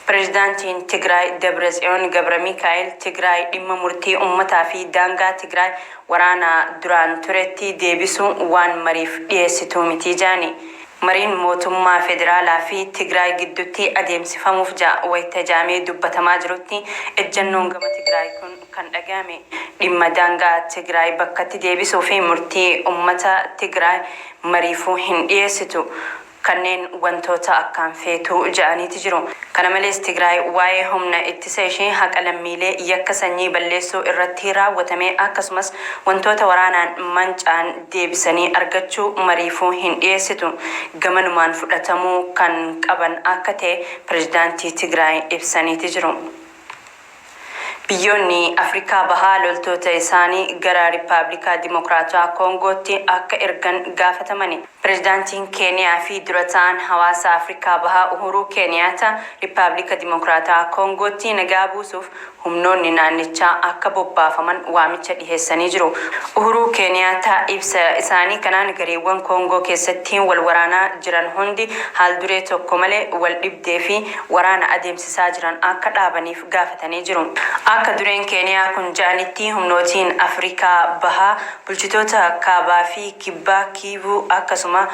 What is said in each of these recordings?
Pireezidaantiin Tigraay Debretsion Gabramikaa'el Tigraay dhimma murtii uummataa fi daangaa Tigraay waraana duraan turetti deebisuun waan mariif dhiyeessitu miti jaani. Mariin mootummaa federaalaa fi Tigraay gidduutti adeemsifamuuf wayita jaamee dubbatamaa jirutti ejjennoon gama Tigraay kun kan dhagahame. Dhimma daangaa Tigraay bakkatti deebisuu fi murtii uummata Tigraay mariifuu hin dhiyeessitu. Kanneen wantoota akkaan feetuu ja'aniiti jiru. Kana malees Tigraay waa'ee humna ittisa ishee haqa lammiilee yakka sanyii balleessuu irratti raawwatame akkasumas wantoota waraanaan mancaan deebisanii argachuu mariifuu hin dhiyeessitu. Gamanumaan fudhatamuu kan qaban akka ta'e pireezidaantii Tigraay ibsaniiti jiru. Biyyoonni Afrikaa bahaa loltoota isaanii gara Rippaabilikaa Dimokiraatawaa Koongootti akka ergan gaafatamani. Pireezidaantiin Keeniyaa fi dura ta'an hawaasa Afrikaa bahaa Uhuru Keeniyaata Rippaabilika Dimokiraatawaa Koongootti nagaa buusuuf humnoonni naannichaa akka bobbaafaman waamicha dhiheessanii jiru. Uhuru Keeniyaata ibsa isaanii kanaan gareewwan Koongoo keessatti wal waraanaa jiran hundi haal duree tokko malee wal dhibdee fi waraana adeemsisaa jiran akka dhaabaniif gaafatanii jiru. Akka dureen Keeniyaa kun ja'anitti humnootiin Afrikaa bahaa bulchitoota kaabaa fi kibbaa Kiivuu akkasuma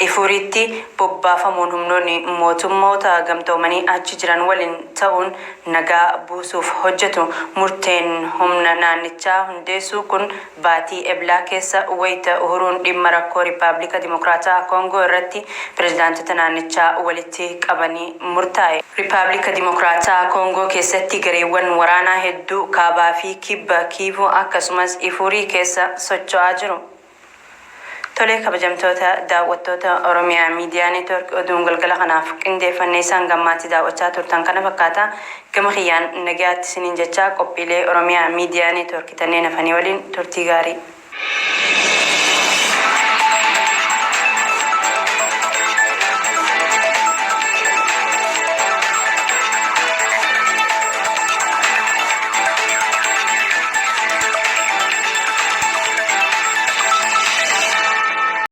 Ifuritti bobbaafamuun humnoonni mootummoota gamtoomanii achi jiran waliin ta'uun nagaa buusuuf hojjetu. Murteen humna naannichaa hundeessuu kun baatii eblaa keessa wayita Uhuruun dhimma rakkoo Rippaabilika Dimokiraatawaa Koongoo irratti pireezidaantota naannichaa walitti qabanii murtaa'e. Rippaabilika Dimokiraatawaa Koongoo keessatti gareewwan waraanaa hedduu kaabaa fi kibba Kiivuu akkasumas Ifurii keessa socho'aa jiru. Tolee kabajamtoota daawwattoota Oromiyaa Miidiyaa Neetwork oduun galgala kanaaf qindeeffannee isaan gammaatti daawwachaa turtan kana fakkaata. Gama kiyyaan nagaatti isiniin jechaa qophiilee Oromiyaa Miidiyaa Neetwork tanneen hafanii waliin turtii gaarii.